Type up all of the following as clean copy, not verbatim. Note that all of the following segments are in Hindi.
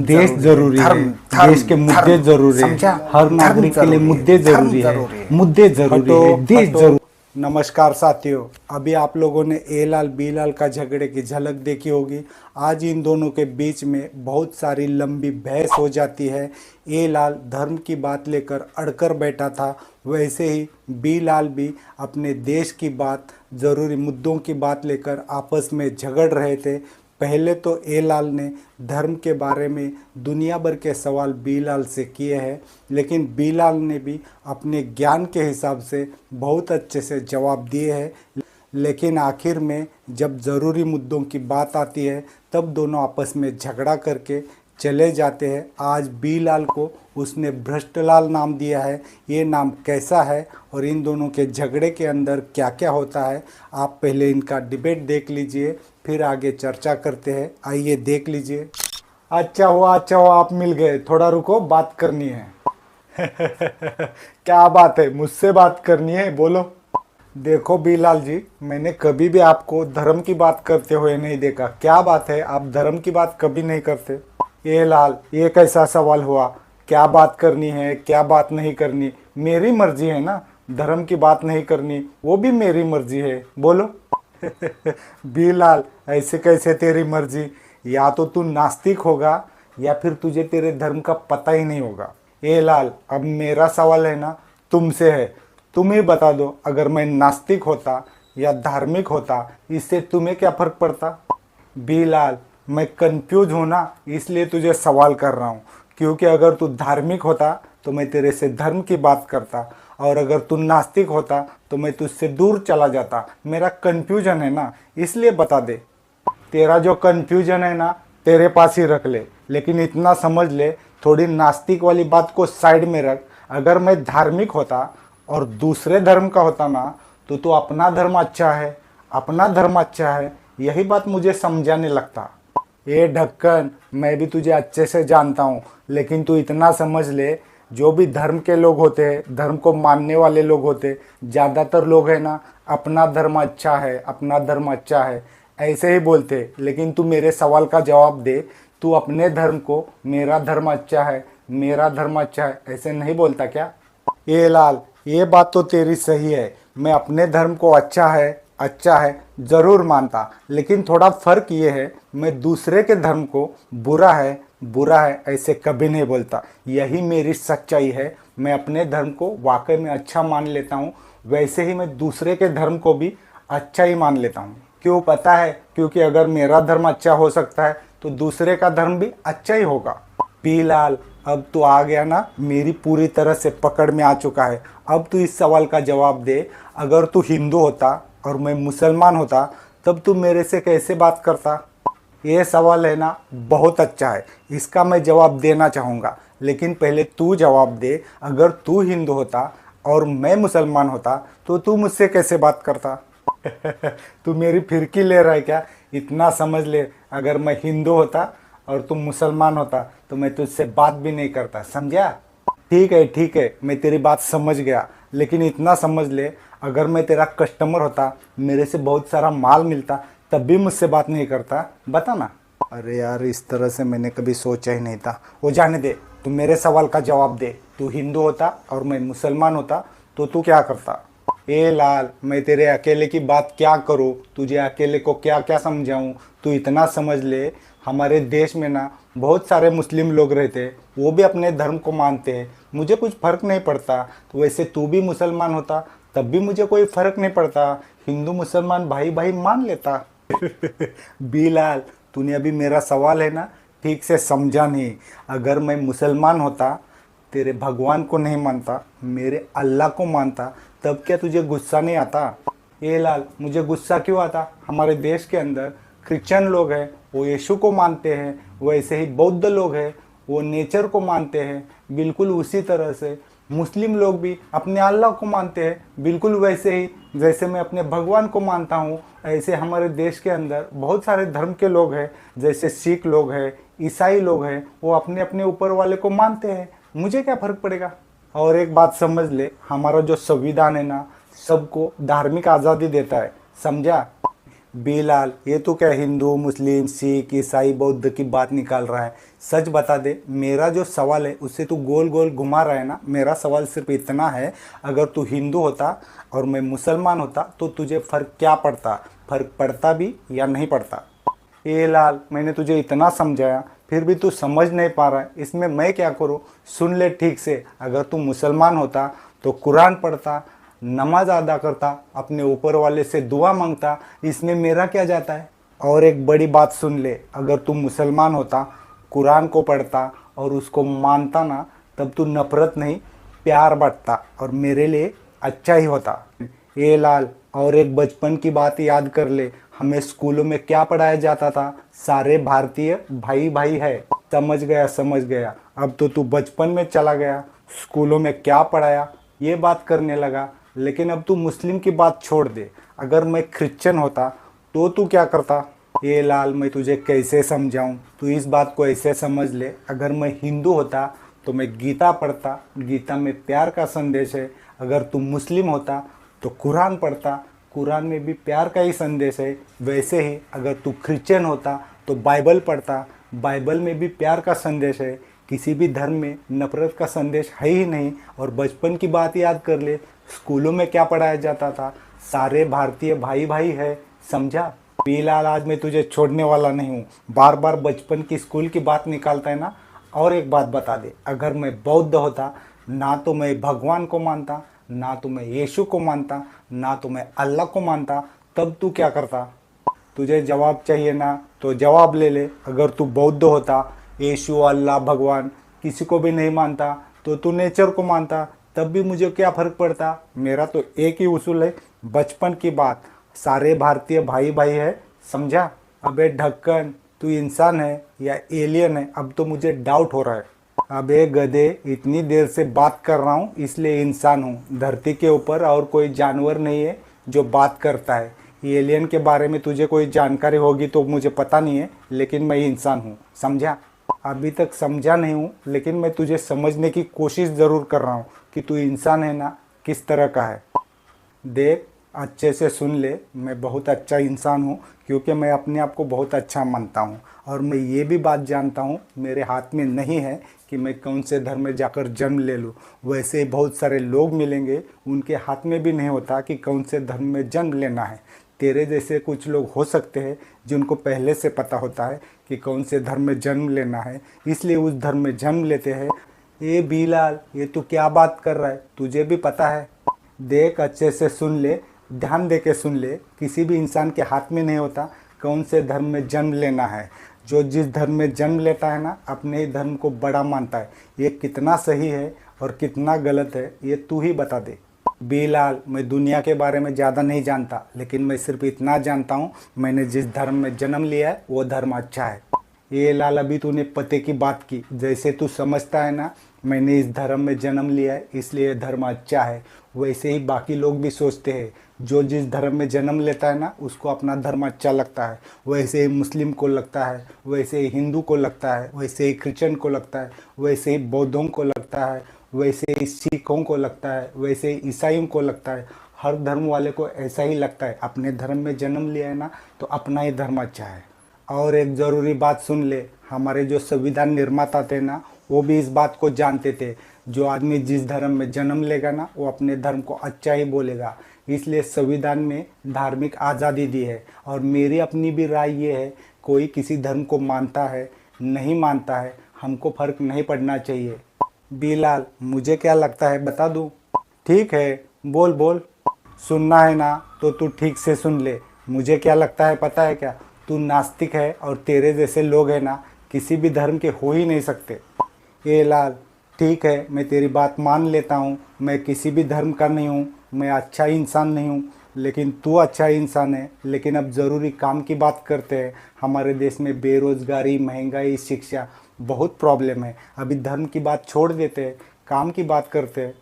देश जरूरी है, देश के मुद्दे जरूरी है, हर नागरिक के लिए मुद्दे जरूरी है, मुद्दे जरूरी है, देश जरूरी। नमस्कार साथियों, अभी आप लोगों ने ए लाल बी लाल का झगड़े की झलक देखी होगी। आज इन दोनों के बीच में बहुत सारी लंबी बहस हो जाती है। ए लाल धर्म की बात लेकर अड़कर बैठा था, वैसे ही बी लाल भी अपने देश की बात, ज़रूरी मुद्दों की बात लेकर आपस में झगड़ रहे थे। पहले तो ए लाल ने धर्म के बारे में दुनिया भर के सवाल बी लाल से किए हैं, लेकिन बी लाल ने भी अपने ज्ञान के हिसाब से बहुत अच्छे से जवाब दिए हैं। लेकिन आखिर में जब ज़रूरी मुद्दों की बात आती है तब दोनों आपस में झगड़ा करके चले जाते हैं। आज बी लाल को उसने भ्रष्टलाल नाम दिया है। ये नाम कैसा है और इन दोनों के झगड़े के अंदर क्या क्या होता है, आप पहले इनका डिबेट देख लीजिए, फिर आगे चर्चा करते हैं। आइए देख लीजिए। अच्छा हुआ आप मिल गए, थोड़ा रुको, बात करनी है। क्या बात है, मुझसे बात करनी है, बोलो। देखो बी लाल जी, मैंने कभी भी आपको धर्म की बात करते हुए नहीं देखा। क्या बात है, आप धर्म की बात कभी नहीं करते? ये लाल, ये कैसा सवाल हुआ? क्या बात करनी है, क्या बात नहीं करनी, मेरी मर्जी है ना। धर्म की बात नहीं करनी वो भी मेरी मर्जी है, बोलो। बी लाल, ऐसे कैसे तेरी मर्जी? या तो तू नास्तिक होगा या फिर तुझे तेरे धर्म का पता ही नहीं होगा। ए लाल, अब मेरा सवाल है ना तुमसे है, तुम ही बता दो, अगर मैं नास्तिक होता या धार्मिक होता, इससे तुम्हें क्या फर्क पड़ता? बी लाल, मैं कंफ्यूज हूँ ना, इसलिए तुझे सवाल कर रहा हूँ। क्योंकि अगर तू धार्मिक होता तो मैं तेरे से धर्म की बात करता, और अगर तू नास्तिक होता तो मैं तुझसे दूर चला जाता। मेरा कंफ्यूजन है ना, इसलिए बता दे। तेरा जो कंफ्यूजन है ना तेरे पास ही रख ले, लेकिन इतना समझ ले, थोड़ी नास्तिक वाली बात को साइड में रख। अगर मैं धार्मिक होता और दूसरे धर्म का होता ना, तो तू अपना धर्म अच्छा है, अपना धर्म अच्छा है, यही बात मुझे समझाने लगता। ये ढक्कन, मैं भी तुझे अच्छे से जानता हूँ, लेकिन तू इतना समझ ले, जो भी धर्म के लोग होते हैं, धर्म को मानने वाले लोग होते, ज़्यादातर लोग हैं ना, अपना धर्म अच्छा है, अपना धर्म अच्छा है, ऐसे ही बोलते। लेकिन तू मेरे सवाल का जवाब दे, तू अपने धर्म को मेरा धर्म अच्छा है, मेरा धर्म अच्छा है, ऐसे नहीं बोलता क्या? ये लाल, ये बात तो तेरी सही है, मैं अपने धर्म को अच्छा है ज़रूर मानता, लेकिन थोड़ा फ़र्क ये है, मैं दूसरे के धर्म को बुरा है ऐसे कभी नहीं बोलता। यही मेरी सच्चाई है, मैं अपने धर्म को वाकई में अच्छा मान लेता हूँ, वैसे ही मैं दूसरे के धर्म को भी अच्छा ही मान लेता हूँ। क्यों पता है? क्योंकि अगर मेरा धर्म अच्छा हो सकता है तो दूसरे का धर्म भी अच्छा ही होगा। बी लाल, अब तू आ गया ना, मेरी पूरी तरह से पकड़ में आ चुका है। अब तू इस सवाल का जवाब दे, अगर तू हिंदू होता और मैं मुसलमान होता तब तू मेरे से कैसे बात करता? ये सवाल है ना बहुत अच्छा है, इसका मैं जवाब देना चाहूँगा, लेकिन पहले तू जवाब दे। अगर तू हिंदू होता और मैं मुसलमान होता तो तू मुझसे कैसे बात करता? तू मेरी फिरकी ले रहा है क्या? इतना समझ ले, अगर मैं हिंदू होता और तुम मुसलमान होता तो मैं तुझसे बात भी नहीं करता, समझा? ठीक है, मैं तेरी बात समझ गया, लेकिन इतना समझ ले, अगर मैं तेरा कस्टमर होता, मेरे से बहुत सारा माल मिलता, तब भी मुझसे बात नहीं करता, बता ना। अरे यार, इस तरह से मैंने कभी सोचा ही नहीं था। वो जाने दे, तू मेरे सवाल का जवाब दे। तू हिंदू होता और मैं मुसलमान होता तो तू क्या करता? ए लाल, मैं तेरे अकेले की बात क्या करूँ, तुझे अकेले को क्या क्या समझाऊँ? तू इतना समझ ले, हमारे देश में ना बहुत सारे मुस्लिम लोग रहते हैं, वो भी अपने धर्म को मानते हैं, मुझे कुछ फ़र्क नहीं पड़ता। तो वैसे तू भी मुसलमान होता तब भी मुझे कोई फ़र्क नहीं पड़ता, हिंदू मुसलमान भाई भाई मान लेता। बी लाल, तूने अभी मेरा सवाल है ना ठीक से समझा नहीं। अगर मैं मुसलमान होता, तेरे भगवान को नहीं मानता, मेरे अल्लाह को मानता, तब क्या तुझे गुस्सा नहीं आता? ये लाल, मुझे गुस्सा क्यों आता? हमारे देश के अंदर क्रिश्चियन लोग हैं, वो यीशु को मानते हैं, वैसे ही बौद्ध लोग हैं, वो नेचर को मानते हैं, बिल्कुल उसी तरह से मुस्लिम लोग भी अपने अल्लाह को मानते हैं, बिल्कुल वैसे ही जैसे मैं अपने भगवान को मानता हूँ। ऐसे हमारे देश के अंदर बहुत सारे धर्म के लोग हैं, जैसे सिख लोग हैं, ईसाई लोग हैं, वो अपने अपने ऊपर वाले को मानते हैं, मुझे क्या फ़र्क पड़ेगा? और एक बात समझ ले, हमारा जो संविधान है ना, सबको धार्मिक आज़ादी देता है, समझा? बीलाल, ये तो क्या हिंदू मुस्लिम सिख ईसाई बौद्ध की बात निकाल रहा है। सच बता दे, मेरा जो सवाल है उससे तू गोल गोल घुमा रहा है ना। मेरा सवाल सिर्फ इतना है, अगर तू हिंदू होता और मैं मुसलमान होता तो तुझे फ़र्क क्या पड़ता? फ़र्क पड़ता भी या नहीं पड़ता? ए लाल, मैंने तुझे इतना समझाया फिर भी तू समझ नहीं पा रहा है, इसमें मैं क्या करूँ? सुन ले ठीक से, अगर तू मुसलमान होता तो कुरान पढ़ता, नमाज अदा करता, अपने ऊपर वाले से दुआ मांगता, इसमें मेरा क्या जाता है? और एक बड़ी बात सुन ले, अगर तू मुसलमान होता, कुरान को पढ़ता और उसको मानता ना, तब तू नफरत नहीं प्यार बांटता और मेरे लिए अच्छा ही होता। ए लाल, और एक बचपन की बात याद कर ले, हमें स्कूलों में क्या पढ़ाया जाता था? सारे भारतीय भाई भाई है। समझ गया समझ गया, अब तो तू बचपन में चला गया, स्कूलों में क्या पढ़ाया ये बात करने लगा। लेकिन अब तू मुस्लिम की बात छोड़ दे, अगर मैं क्रिश्चियन होता तो तू क्या करता? ये लाल, मैं तुझे कैसे समझाऊं? तू इस बात को ऐसे समझ ले, अगर मैं हिंदू होता तो मैं गीता पढ़ता, गीता में प्यार का संदेश है। अगर तू मुस्लिम होता तो कुरान पढ़ता, कुरान में भी प्यार का ही संदेश है। वैसे ही अगर तू क्रिश्चियन होता तो बाइबल पढ़ता, बाइबल में भी प्यार का संदेश है। किसी भी धर्म में नफरत का संदेश है ही नहीं। और बचपन की बात याद कर ले, स्कूलों में क्या पढ़ाया जाता था? सारे भारतीय भाई भाई है, समझा? पीलाल, आज मैं तुझे छोड़ने वाला नहीं हूँ, बार बार बचपन की स्कूल की बात निकालता है ना। और एक बात बता दे, अगर मैं बौद्ध होता, ना तो मैं भगवान को मानता, ना तो मैं यीशु को मानता, ना तो मैं अल्लाह को मानता, तब तू क्या करता? तुझे जवाब चाहिए ना तो जवाब ले ले। अगर तू बौद्ध होता, यीशु अल्लाह भगवान किसी को भी नहीं मानता, तो तू नेचर को मानता, तब भी मुझे क्या फ़र्क पड़ता? मेरा तो एक ही उसूल है, बचपन की बात, सारे भारतीय भाई भाई है, समझा? अबे ढक्कन, तू इंसान है या एलियन है? अब तो मुझे डाउट हो रहा है। अबे गधे, इतनी देर से बात कर रहा हूँ इसलिए इंसान हूँ। धरती के ऊपर और कोई जानवर नहीं है जो बात करता है। एलियन के बारे में तुझे कोई जानकारी होगी तो मुझे पता नहीं है, लेकिन मैं इंसान हूँ, समझा? अभी तक समझा नहीं हूँ, लेकिन मैं तुझे समझने की कोशिश ज़रूर कर रहा हूँ कि तू इंसान है ना, किस तरह का है। देख, अच्छे से सुन ले, मैं बहुत अच्छा इंसान हूँ, क्योंकि मैं अपने आप को बहुत अच्छा मानता हूँ। और मैं ये भी बात जानता हूँ, मेरे हाथ में नहीं है कि मैं कौन से धर्म में जाकर जन्म ले लूँ। वैसे ही बहुत सारे लोग मिलेंगे, उनके हाथ में भी नहीं होता कि कौन से धर्म में जन्म लेना है। तेरे जैसे कुछ लोग हो सकते हैं जिनको पहले से पता होता है कि कौन से धर्म में जन्म लेना है, इसलिए उस धर्म में जन्म लेते हैं। ये बीलाल, ये तू क्या बात कर रहा है? तुझे भी पता है? देख, अच्छे से सुन ले, ध्यान दे के सुन ले, किसी भी इंसान के हाथ में नहीं होता कौन से धर्म में जन्म लेना है। जो जिस धर्म में जन्म लेता है ना, अपने ही धर्म को बड़ा मानता है। ये कितना सही है और कितना गलत है, ये तू ही बता दे। बीलाल, मैं दुनिया के बारे में ज़्यादा नहीं जानता, लेकिन मैं सिर्फ इतना जानता हूँ, मैंने जिस धर्म में जन्म लिया है वो धर्म अच्छा है। ये लाल, अभी तूने पते की बात की, जैसे तू समझता है ना मैंने इस धर्म में जन्म लिया है इसलिए धर्म अच्छा है, वैसे ही बाकी लोग भी सोचते हैं। जो जिस धर्म में जन्म लेता है ना, उसको अपना धर्म अच्छा लगता है। वैसे ही मुस्लिम को लगता है, वैसे ही हिंदू को लगता है, वैसे ही क्रिश्चियन को लगता है, वैसे ही बौद्धों को लगता है, वैसे ही सिखों को लगता है, वैसे ही ईसाइयों को लगता है। हर धर्म वाले को ऐसा ही लगता है, अपने धर्म में जन्म लिया है ना तो अपना ही धर्म अच्छा है। और एक ज़रूरी बात सुन ले, हमारे जो संविधान निर्माता थे ना, वो भी इस बात को जानते थे, जो आदमी जिस धर्म में जन्म लेगा ना वो अपने धर्म को अच्छा ही बोलेगा। इसलिए संविधान में धार्मिक आज़ादी दी है। और मेरी अपनी भी राय ये है, कोई किसी धर्म को मानता है नहीं मानता है, हमको फ़र्क नहीं पड़ना चाहिए। बीलाल, मुझे क्या लगता है बता दूँ? ठीक है, बोल बोल। सुनना है ना तो तू ठीक से सुन ले। मुझे क्या लगता है पता है क्या? तू नास्तिक है और तेरे जैसे लोग हैं ना किसी भी धर्म के हो ही नहीं सकते। ये लाल, ठीक है, मैं तेरी बात मान लेता हूँ, मैं किसी भी धर्म का नहीं हूँ, मैं अच्छा इंसान नहीं हूँ, लेकिन तू अच्छा इंसान है। लेकिन अब ज़रूरी काम की बात करते हैं। हमारे देश में बेरोज़गारी, महंगाई, शिक्षा, बहुत प्रॉब्लम है। अभी धर्म की बात छोड़ देते हैं, काम की बात करते हैं।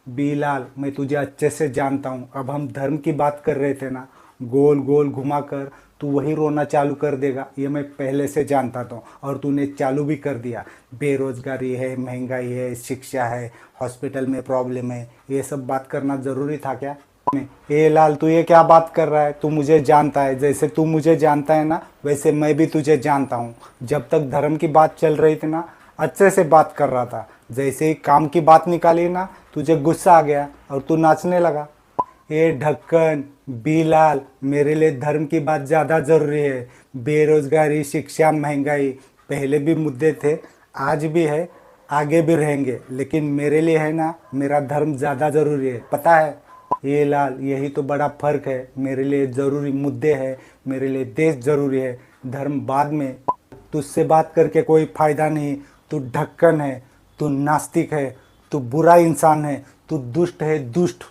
बीलाल, मैं तुझे अच्छे से जानता हूँ, अब हम धर्म की बात कर रहे थे ना, गोल गोल घुमाकर तू वही रोना चालू कर देगा, ये मैं पहले से जानता था और तूने चालू भी कर दिया। बेरोज़गारी है, महंगाई है, शिक्षा है, हॉस्पिटल में प्रॉब्लम है, ये सब बात करना ज़रूरी था क्या? ए लाल, तू ये क्या बात कर रहा है? तू मुझे जानता है, जैसे तू मुझे जानता है ना वैसे मैं भी तुझे जानता हूँ। जब तक धर्म की बात चल रही थी ना अच्छे से बात कर रहा था, जैसे ही काम की बात निकाली ना तुझे गुस्सा आ गया और तू नाचने लगा। ये ढक्कन, बीलाल, मेरे लिए धर्म की बात ज़्यादा ज़रूरी है। बेरोजगारी, शिक्षा, महंगाई पहले भी मुद्दे थे, आज भी है, आगे भी रहेंगे, लेकिन मेरे लिए है ना मेरा धर्म ज़्यादा ज़रूरी है, पता है? ये लाल, यही तो बड़ा फ़र्क है। मेरे लिए ज़रूरी मुद्दे हैं, मेरे लिए देश ज़रूरी है, धर्म बाद में। तुझसे बात करके कोई फ़ायदा नहीं। तू ढक्कन है, तू नास्तिक है, तू बुरा इंसान है, तू दुष्ट है, दुष्ट।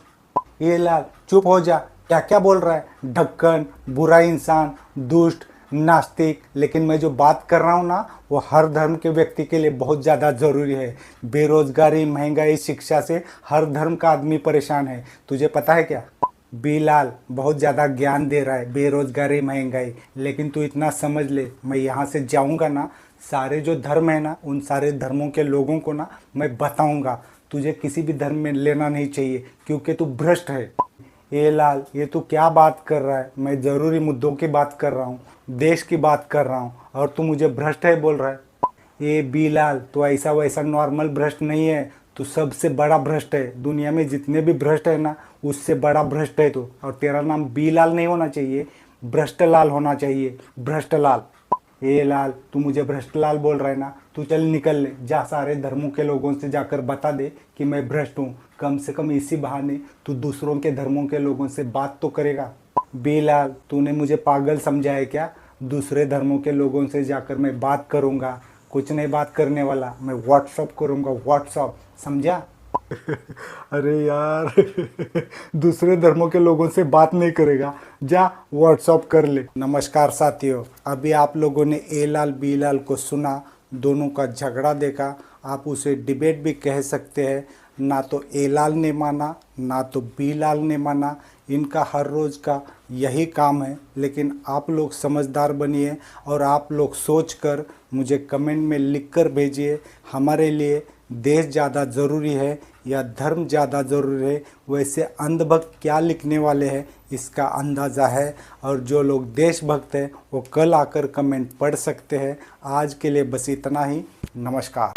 ये लाल चुप हो जा, क्या क्या बोल रहा है? ढक्कन, बुरा इंसान, दुष्ट, नास्तिक। लेकिन मैं जो बात कर रहा हूँ ना वो हर धर्म के व्यक्ति के लिए बहुत ज़्यादा ज़रूरी है। बेरोजगारी, महंगाई, शिक्षा से हर धर्म का आदमी परेशान है, तुझे पता है क्या? बीलाल बहुत ज़्यादा ज्ञान दे रहा है, बेरोजगारी, महंगाई, लेकिन तू इतना समझ ले, मैं यहाँ से जाऊँगा ना सारे जो धर्म है ना उन सारे धर्मों के लोगों को ना मैं बताऊँगा तुझे किसी भी धर्म में लेना नहीं चाहिए, क्योंकि तू भ्रष्ट है। ये लाल, ये तू क्या बात कर रहा है? मैं ज़रूरी मुद्दों की बात कर रहा हूँ, देश की बात कर रहा हूँ, और तू मुझे भ्रष्ट है बोल रहा है। ये बीलाल, तो ऐसा वैसा नॉर्मल भ्रष्ट नहीं है, तू सबसे बड़ा भ्रष्ट है। दुनिया में जितने भी भ्रष्ट है ना उससे बड़ा भ्रष्ट है तू। और तेरा नाम बीलाल नहीं होना चाहिए, भ्रष्टलाल होना चाहिए, भ्रष्टलाल। ये लाल, तू मुझे भ्रष्टलाल बोल रहा है ना, तू चल निकल ले जा, सारे धर्मों के लोगों से जाकर बता दे कि मैं भ्रष्ट हूँ। कम से कम इसी बहाने तू दूसरों के धर्मों के लोगों से बात तो करेगा। बीलाल, तूने मुझे पागल समझा है क्या? दूसरे धर्मों के लोगों से जाकर मैं बात करूँगा? कुछ नहीं बात करने वाला, मैं व्हाट्सअप करूँगा, व्हाट्सअप, समझा? अरे यार दूसरे धर्मों के लोगों से बात नहीं करेगा, जा व्हाट्सअप कर ले। नमस्कार साथियों, अभी आप लोगों ने ए लाल बी लाल को सुना, दोनों का झगड़ा देखा, आप उसे डिबेट भी कह सकते हैं। ना तो ए लाल ने माना ना तो बी लाल ने माना, इनका हर रोज़ का यही काम है। लेकिन आप लोग समझदार बनिए और आप लोग सोचकर मुझे कमेंट में लिखकर भेजिए, हमारे लिए देश ज़्यादा ज़रूरी है या धर्म ज़्यादा ज़रूरी है। वैसे अंधभक्त क्या लिखने वाले हैं इसका अंदाज़ा है, और जो लोग देशभक्त हैं वो कल आकर कमेंट पढ़ सकते हैं। आज के लिए बस इतना ही, नमस्कार।